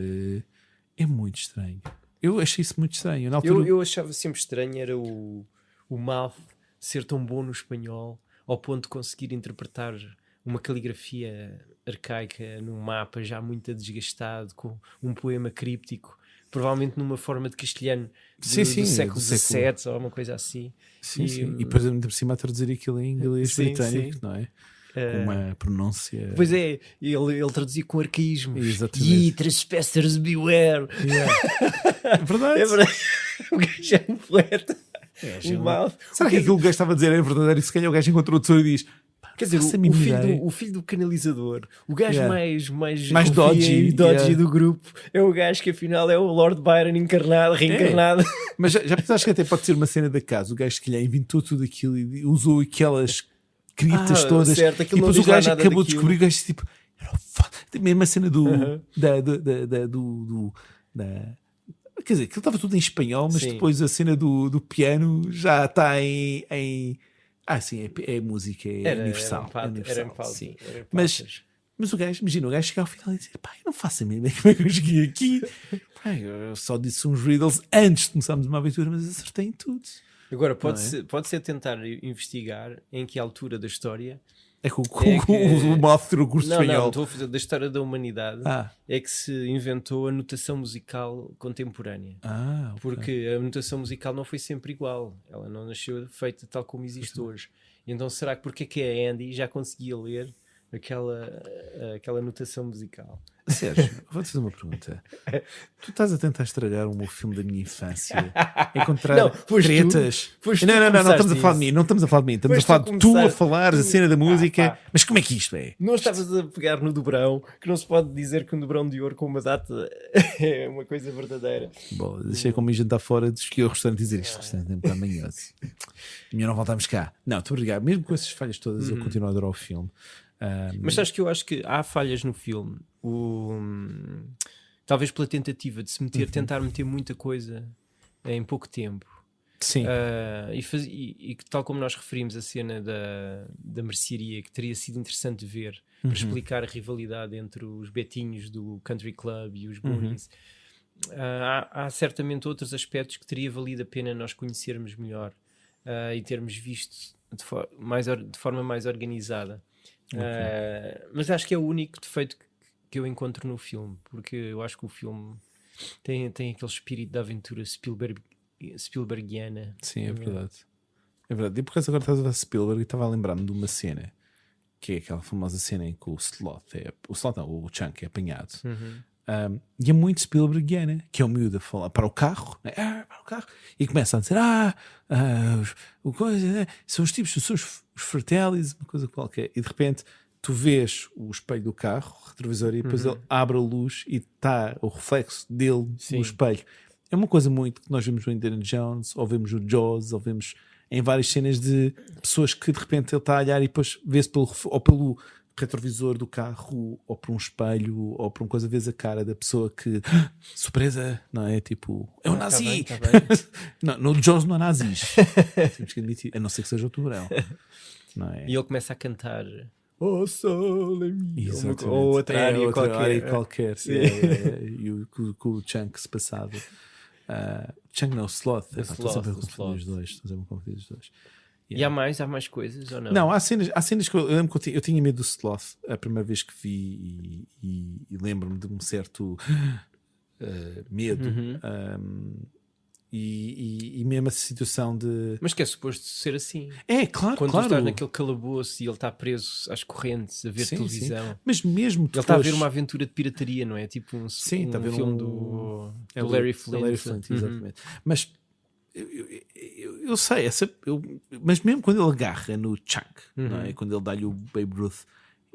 É muito estranho. Eu achei isso muito estranho. Na altura... eu achava sempre estranho era o mouth ser tão bom no espanhol ao ponto de conseguir interpretar uma caligrafia arcaica num mapa já muito desgastado, com um poema críptico, provavelmente numa forma de castelhano do século XVII ou uma coisa assim. E depois ainda por cima a traduzir aquilo em inglês britânico, não é? Com uma pronúncia. Pois é, ele traduzia com arcaísmos. Exatamente. Trespassers beware. É verdade. É verdade. O gajo é um poeta. Será que aquilo que o gajo estava a dizer é verdadeiro? E se calhar o gajo encontrou o tesouro e diz: quer dizer, o filho do canalizador, o gajo mais dodgy do grupo, é o gajo que afinal é o Lord Byron reencarnado. Mas já pensaste que até pode ser uma cena da casa? O gajo que lhe inventou tudo aquilo e usou aquelas critas todas. Certo, e depois o gajo acabou de descobrir, o gajo tipo, a mesma cena quer dizer, aquilo estava tudo em espanhol, mas depois a cena do piano já está em é música, é universal. Era empate. Mas o gajo, imagina, o gajo chegar ao final e dizer, eu não faço a mínima como é que eu cheguei aqui. Eu só disse uns riddles antes de começarmos uma aventura, mas acertei em tudo. Agora, pode-se tentar investigar em que altura da história é que o Moth tirou o curso de espanhol. Não, estou a fazer da história da humanidade. É que se inventou a notação musical contemporânea. Okay. Porque a notação musical não foi sempre igual. Ela não nasceu feita tal como existe hoje. Então será que porque é que a Andy já conseguia ler aquela notação musical? Sérgio, vou-te fazer uma pergunta. Tu estás a tentar estragar o meu filme da minha infância, encontrar tretas. Não estamos a falar de mim, não estamos a falar de mim, estamos a falar de tu a falares a cena da música. Mas como é que isto é? Não estavas a pegar no dobrão, que não se pode dizer que um dobrão de ouro com uma data é uma coisa verdadeira. Bom, deixei como ir jantar fora, escolhi o restaurante e dizer isto restaurante é um bocado manhoso. Melhor não voltarmos cá. Não, estou obrigado. Mesmo com essas falhas todas, eu continuo a adorar o filme. Mas sabes que eu acho que há falhas no filme. Talvez pela tentativa de se tentar meter muita coisa em pouco tempo. Sim. E que, tal como nós referimos a cena da mercearia, que teria sido interessante ver para explicar a rivalidade entre os betinhos do Country Club e os Goonies, há certamente outros aspectos que teria valido a pena nós conhecermos melhor e termos visto de forma mais organizada. Mas acho que é o único defeito que eu encontro no filme, porque eu acho que o filme tem aquele espírito da aventura Spielbergiana. Sim, é verdade. É verdade. E por causa agora estás a ver Spielberg e estava a lembrar-me de uma cena que é aquela famosa cena em que o Chunk é apanhado. E é muito Spielbergiana, que é o miúdo a falar para o carro, né? Para o carro, e começa a dizer são os tipos, são os Fratellis, uma coisa qualquer, e de repente tu vês o espelho do carro, o retrovisor, e depois ele abre a luz e está o reflexo dele no espelho. É uma coisa muito que nós vemos no Indiana Jones, ou vemos no Jaws, ou vemos em várias cenas de pessoas que de repente ele está a olhar e depois vê-se pelo retrovisor do carro, ou por um espelho, ou por uma coisa, vês a cara da pessoa que surpresa, não é? Tipo, é um nazi! Tá bem. Não, no Jones não há nazis. Temos que admitir, a não ser que seja o Tubarão. Não é? E ele começa a cantar Oh Sol em mim, Exatamente. ou outra área qualquer. Sim. E o que o Chunk se passava. Chunk não, Sloth. Estou sempre a confundir os dois. E há mais coisas ou não? Não, há cenas que eu lembro que eu tinha medo do Sloth a primeira vez que vi e lembro-me de um certo medo. E mesmo essa situação de... Mas que é suposto ser assim. É, claro, Quando claro. tu estás naquele calabouço e ele está preso às correntes a ver televisão. Sim. Mas mesmo ele está a ver uma aventura de pirataria, não é? Tipo um está a ver filme do Larry Flint. Exatamente. Mas eu sei, mas mesmo quando ele agarra no Chunk, não é? Quando ele dá-lhe o Babe Ruth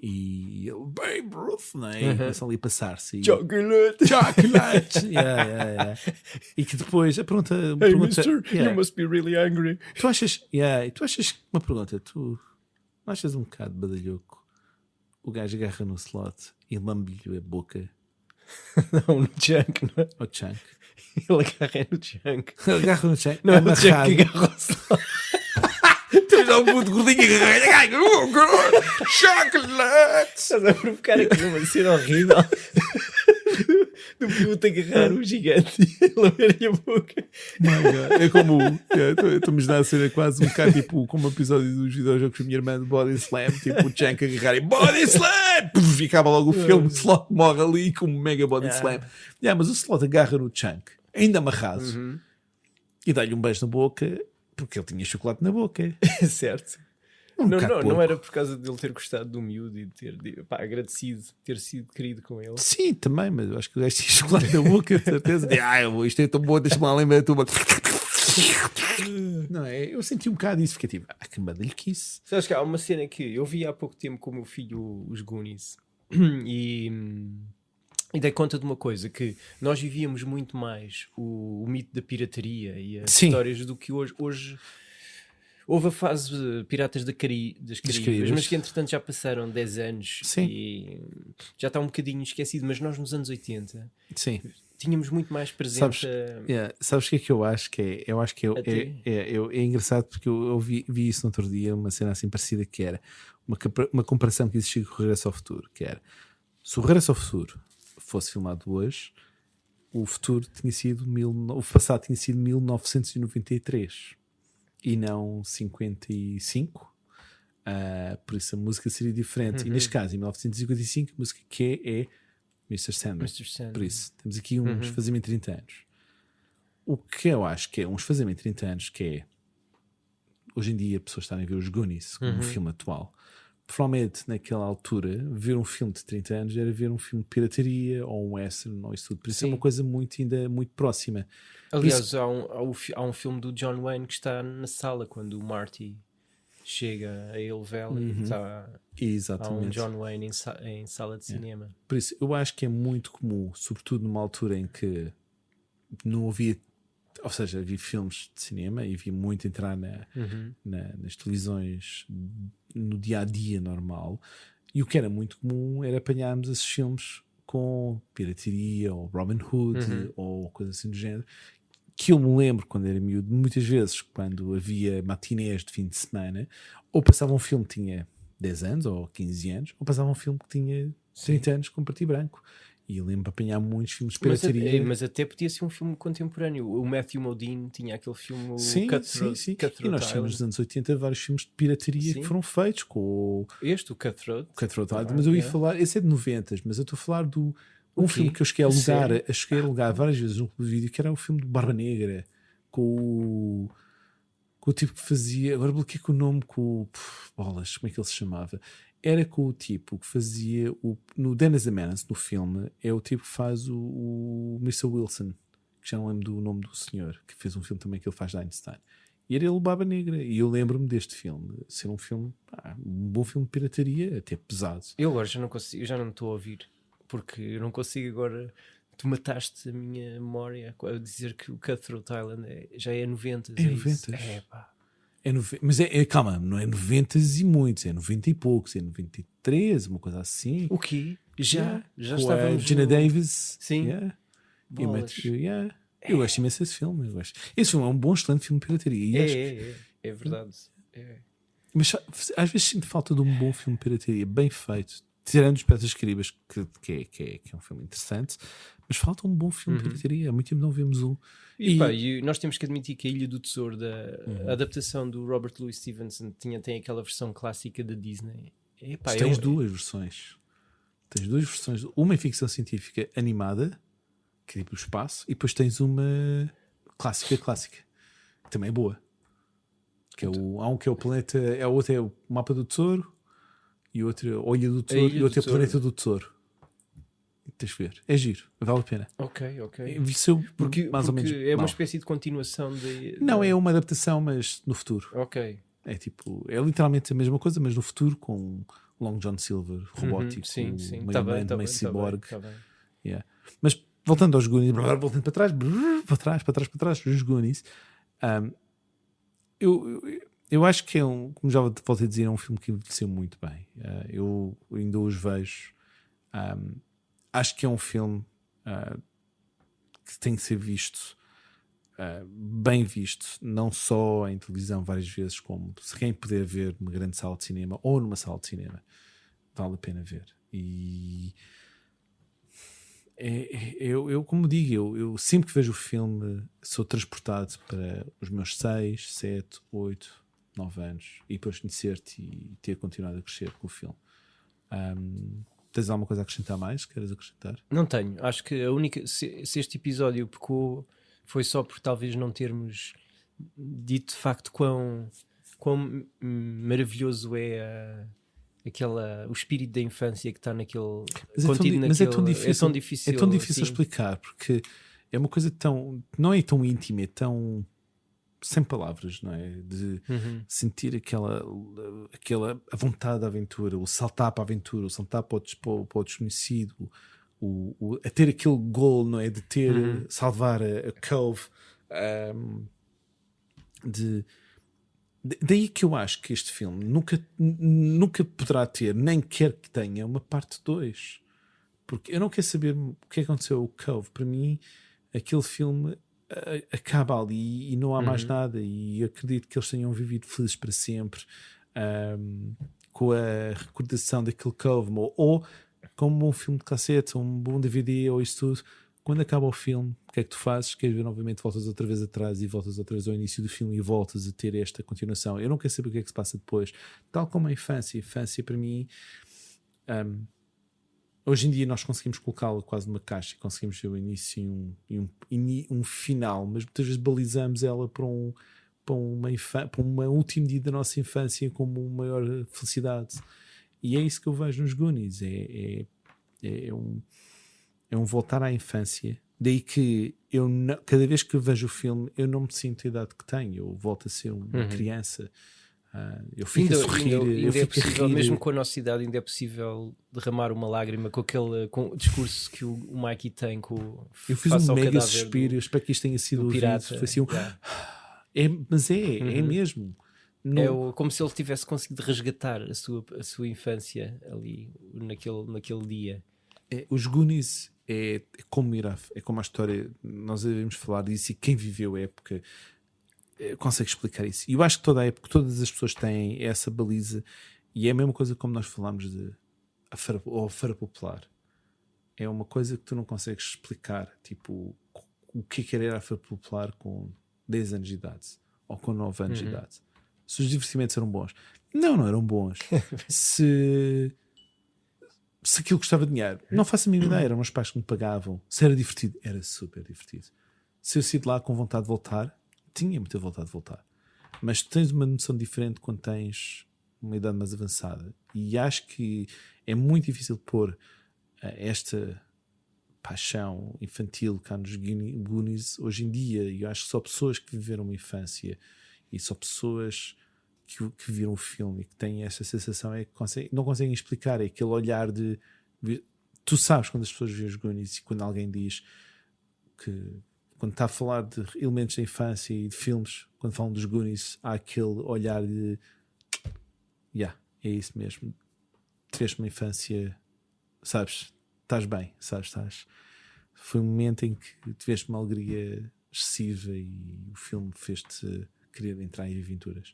e ele, Babe Ruth, não é? E começam ali a passar-se. Chocolate! Yeah. E que depois a pergunta Hey, mister, you must be really angry. Tu achas uma pergunta, tu não achas um bocado badalhoco o gajo agarra no slot e lambe-lhe a boca? Não, no Chunk, não é? O Chunk. Ele agarra no Chunk. Ele agarra no Chunk. Não é o Chunk que agarra o slot. Tu já um puto gordinho e agarra. Chocolate! Estás a provocar aqui uma cena horrível do puto agarrar um gigante e lamber-lhe a boca. É como estou a imaginar a cena quase um bocado tipo como o episódio dos videojogos com a minha irmã de Body Slam, tipo o Chunk agarrar e Body Slam! Puf, e acaba logo o filme, o Slot morre ali com um mega Body Slam. Mas o Slot agarra no Chunk, ainda amarrado, e dá-lhe um beijo na boca porque ele tinha chocolate na boca. Certo. bocado Não era por causa dele ter gostado do miúdo e de ter agradecido, ter sido querido com ele. Sim, também, mas eu acho que o gajo tinha chocolate na boca, de certeza. Isto é tão bom, deixa-me lá lembrar a tua. Não é? Eu senti um bocado isso, fiquei tipo, que badalhoquice. Sabes que há uma cena que eu vi há pouco tempo com o meu filho, os Goonies, e dei conta de uma coisa, que nós vivíamos muito mais o mito da pirataria e as histórias do que hoje. Hoje houve a fase de Piratas das Caraíbas, mas que entretanto já passaram 10 anos e já está um bocadinho esquecido, mas nós nos anos 80 tínhamos muito mais presença. Sabes o que é que eu acho que é? Eu acho que é engraçado porque eu vi isso no outro dia, uma cena assim parecida, que era uma comparação que existia com o Regresso ao Futuro, que era, se o Regresso ao Futuro fosse filmado hoje, o passado tinha sido 1993 e não 55, por isso a música seria diferente. E neste caso, em 1955, a música que é Mr. Sandman. Por isso, temos aqui uns fazemos 30 anos. O que eu acho que é uns fazemos 30 anos, que é hoje em dia pessoas estarem a ver os Goonies como um filme atual. Provavelmente naquela altura ver um filme de 30 anos era ver um filme de pirataria ou um western ou isso tudo. Por isso é uma coisa ainda muito próxima. Aliás, há um filme do John Wayne que está na sala quando o Marty chega a Hill Valley e está. Exatamente. Há um John Wayne em sala de cinema. Por isso eu acho que é muito comum, sobretudo numa altura em que não havia, ou seja, havia filmes de cinema e havia muito entrar nas televisões no dia-a-dia normal, e o que era muito comum era apanharmos esses filmes com pirataria ou Robin Hood ou coisa assim do género, que eu me lembro quando era miúdo, muitas vezes quando havia matinés de fim de semana, ou passava um filme que tinha 10 anos ou 15 anos, ou passava um filme que tinha 30 anos com preto e branco. E eu lembro de apanhar muitos filmes de pirataria. Mas até podia ser um filme contemporâneo. O Matthew Modine tinha aquele filme Cutthroat. E nós tínhamos nos anos 80 vários filmes de pirataria que foram feitos com o Cutthroat. Mas eu ia falar, esse é de 90, mas eu estou a falar do filme que eu cheguei a alugar várias vezes no vídeo, que era o filme de Barba Negra, com o tipo que fazia, agora bloqueei com o nome, bolas, como é que ele se chamava? Era com o tipo que fazia no Dennis the Menace, no filme, é o tipo que faz o Mr. Wilson, que já não lembro do nome do senhor, que fez um filme também que ele faz de Einstein. E era ele o Barba Negra. E eu lembro-me deste filme ser um filme, um bom filme de pirataria, até pesado. Eu agora já não consigo, já não estou a ouvir, porque eu não consigo agora. Tu mataste a minha memória a dizer que o Cutthroat Island já é 90. É 90. É pá. Mas calma, não é 90 e muitos, é 90 e poucos, é 93, uma coisa assim. O quê? Já Com estávamos a Gina no... Davis. Sim. Yeah. E o Bolas. Matthew, yeah. Eu gosto imenso desse filme. Esse filme é um bom, excelente filme de pirataria. E É verdade. É. Mas às vezes sinto falta de um bom filme de pirataria, bem feito. Tirando os Piratas Caribas, que é um filme interessante, mas falta um bom filme de pirataria. Há muito tempo não vemos um. E nós temos que admitir que a Ilha do Tesouro, a adaptação do Robert Louis Stevenson, tem aquela versão clássica da Disney. Epá, Tens duas versões. Tens duas versões. Uma é ficção científica animada, que é tipo o espaço, e depois tens uma clássica, que também é boa. Que é há um que é o planeta, a outra é o mapa do tesouro, e outra é a Ilha do Tesouro, e outra é o planeta do tesouro. Tens de ver. É giro, vale a pena. Ok. Porque mais ou menos é uma mal. espécie de continuação Não, é uma adaptação, mas no futuro. Ok. É literalmente a mesma coisa, mas no futuro com Long John Silver, robótico, sim. meio Tá humano, bem, meio cyborg. tá bem. Yeah. Mas voltando aos Goonies, voltando para trás, os Goonies, eu acho que como já voltei a dizer, é um filme que envelheceu muito bem. Eu ainda os vejo. Acho que é um filme que tem que ser visto, bem visto, não só em televisão várias vezes, como se quem puder ver numa grande sala de cinema ou numa sala de cinema, vale a pena ver. E eu como digo, eu sempre que vejo o filme sou transportado para os meus 6, 7, 8, 9 anos e depois conhecer-te e ter continuado a crescer com o filme. Tens alguma coisa a acrescentar mais? Queres acrescentar? Não tenho. Acho que a única. Se este episódio pecou, foi só por talvez não termos dito de facto quão maravilhoso é o espírito da infância que está naquele. Mas é tão difícil, difícil. É tão difícil assim. explicar, porque é uma coisa tão. Não é tão íntima, é tão. Sem palavras, não é? De sentir aquela a vontade da aventura, o saltar para a aventura, o saltar para o desconhecido, a ter aquele goal, não é? De ter, salvar a Cove. Daí que eu acho que este filme nunca poderá ter, nem quer que tenha, uma parte 2. Porque eu não quero saber o que aconteceu ao Cove. Para mim, aquele filme acaba ali e não há mais nada, e acredito que eles tenham vivido felizes para sempre, com a recordação daquele Cove, ou como um filme de cassete, um bom DVD ou isso tudo. Quando acaba o filme, o que é que tu fazes? Queres ver novamente, voltas outra vez atrás e voltas outra vez ao início do filme e voltas a ter esta continuação. Eu não quero saber o que é que se passa depois, tal como a infância para mim, hoje em dia nós conseguimos colocá-la quase numa caixa, conseguimos ver o início e um final, mas muitas vezes balizamos ela para um último dia da nossa infância como uma maior felicidade. E é isso que eu vejo nos Goonies. É um voltar à infância. Daí que cada vez que vejo o filme eu não me sinto a idade que tenho, eu volto a ser uma criança. Eu fico a sorrir, eu fico a rir. Mesmo com a nossa idade, ainda é possível derramar uma lágrima com o discurso que o Mikey tem. Eu fiz um mega suspiro, eu espero que isto tenha sido pirata. Foi assim, mas é mesmo. É como se ele tivesse conseguido resgatar a sua infância ali naquele dia. Os Goonies é como é como a história, nós devemos falar disso, e quem viveu a época consegue explicar isso. E eu acho que toda a época, todas as pessoas têm essa baliza, e é a mesma coisa como nós falamos de a feira popular. É uma coisa que tu não consegues explicar, tipo, o que era a feira popular com 10 anos de idade ou com 9 anos de idade. Se os divertimentos eram bons, não eram bons. se aquilo custava dinheiro, não faço a mínima ideia, eram meus pais que me pagavam. Se era divertido, era super divertido. Se eu saí de lá com vontade de voltar, tinha muita vontade de voltar. Mas tens uma noção diferente quando tens uma idade mais avançada, e acho que é muito difícil pôr esta paixão infantil cá nos Goonies hoje em dia. E eu acho que só pessoas que viveram uma infância e só pessoas que viram o filme e que têm essa sensação é que não conseguem explicar. É aquele olhar de... Tu sabes quando as pessoas veem os Goonies e quando alguém diz que quando está a falar de elementos da infância e de filmes, quando falam dos Goonies, há aquele olhar de é isso mesmo, tiveste uma infância, sabes, estás bem, sabes, foi um momento em que tiveste uma alegria excessiva e o filme fez-te querer entrar em aventuras.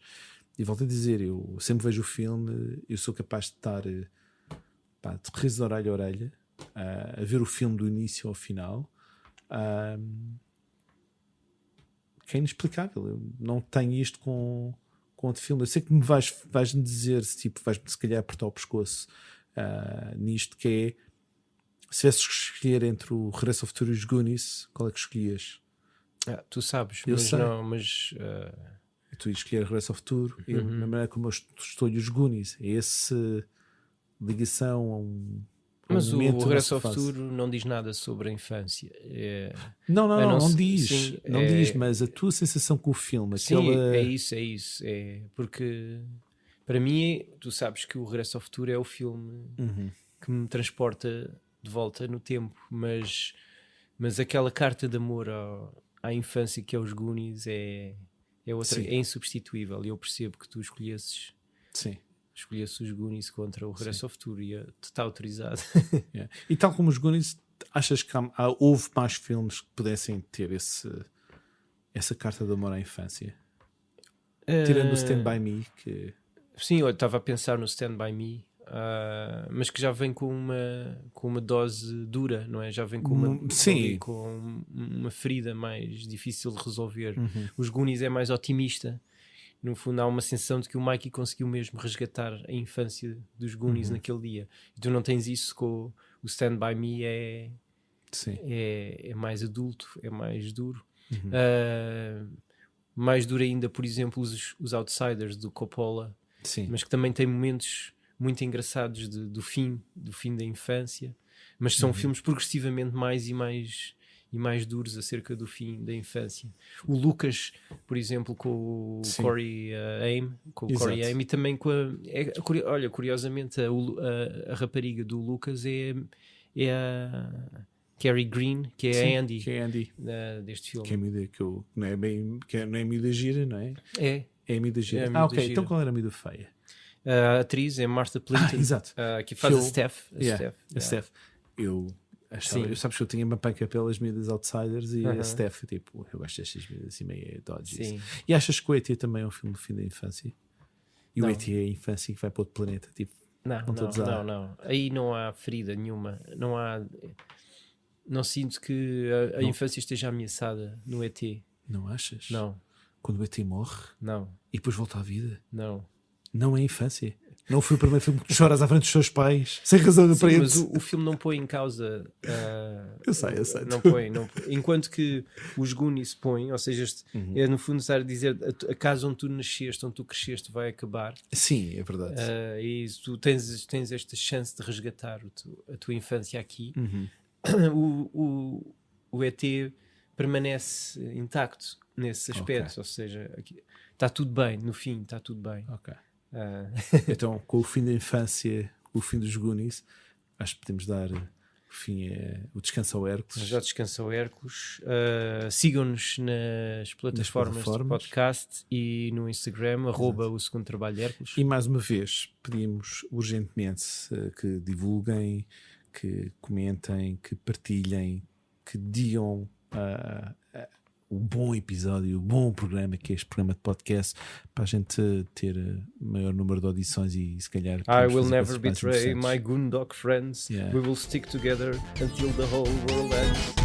E volto a dizer, eu sempre vejo o filme, eu sou capaz de estar de riso de orelha a orelha, a ver o filme do início ao final, que é inexplicável. Eu não tenho isto com outro filme. Eu sei que me vais-me dizer, tipo, vais-me se calhar apertar o pescoço nisto, que é, se tivesses que escolher entre o Regresso ao Futuro e os Goonies, qual é que escolhias? Tu sabes, Eu mas sei. não, mas Tu ias escolher Regresso ao Futuro, e na maneira como eu escolho os Goonies, é essa ligação a um mas o momento da Regresso ao nossa fase. Futuro não diz nada sobre a infância. Não diz, é- mas a tua sensação com o filme, Sim, aquela... é isso. É porque para mim, tu sabes que o Regresso ao Futuro é o filme que me transporta de volta no tempo, mas aquela carta de amor à infância que é os Goonies é outra, Sim. é insubstituível. E eu percebo que tu escolhesses os Goonies contra o Regresso ao Futuro e está autorizado. Yeah. E tal como os Goonies, achas que houve mais filmes que pudessem ter essa carta de amor à infância? Tirando o Stand By Me, que... Sim, eu estava a pensar no Stand By Me, mas que já vem com uma dose dura, não é? Já vem com uma ferida mais difícil de resolver. Os Goonies é mais otimista. No fundo há uma sensação de que o Mikey conseguiu mesmo resgatar a infância dos Goonies naquele dia. E tu não tens isso com o Stand By Me, é mais adulto, é mais duro. Mais duro ainda, por exemplo, os Outsiders do Coppola. Sim. Mas que também tem momentos muito engraçados do fim da infância, mas são filmes progressivamente mais duros acerca do fim da infância. O Lucas, por exemplo, com o Corey Haim, e também com olha, curiosamente a rapariga do Lucas é a Carrie Green, que é a Andy, deste filme. Que é a miúda não é miúda gira, não é? É a miúda gira. Ok. gira. Então qual era a miúda feia? A atriz é Martha Plimpton, exato. que faz a Steph. A Steph. Eu sabes que eu tinha uma panca pelas miúdas Outsiders e a Steph, tipo, eu gosto destas miúdas assim meio dodgy. E achas que o E.T. também é um filme do fim da infância? E o E.T. é a infância que vai para outro planeta? Tipo, não. Aí não há ferida nenhuma. Não sinto que a infância esteja ameaçada no E.T. Não achas? Não. Quando o E.T. morre? Não. E depois volta à vida? Não. Não é infância? Não foi o primeiro filme que tu choras à frente dos teus pais sem razão aparente? Mas o filme não põe em causa... Eu sei. Não põe. Enquanto que os Goonies põem, ou seja, é no fundo estar a dizer a casa onde tu nasceste, onde tu cresceste vai acabar. Sim, é verdade. E tu tens esta chance de resgatar a tua infância aqui. O ET permanece intacto nesse aspecto, ou seja, está tudo bem, no fim está tudo bem. Então, com o fim da infância, o fim dos Goonies, acho que podemos dar o descanso ao Hércules. Já descansa o Hércules. Sigam-nos nas plataformas de podcast e no Instagram, @o segundo trabalho de Hércules. E mais uma vez pedimos urgentemente que divulguem, que comentem, que partilhem, que digam o bom episódio, o bom programa que é este programa de podcast, para a gente ter maior número de audições e se calhar I will never betray my Goondock friends. We will stick together until the whole world ends.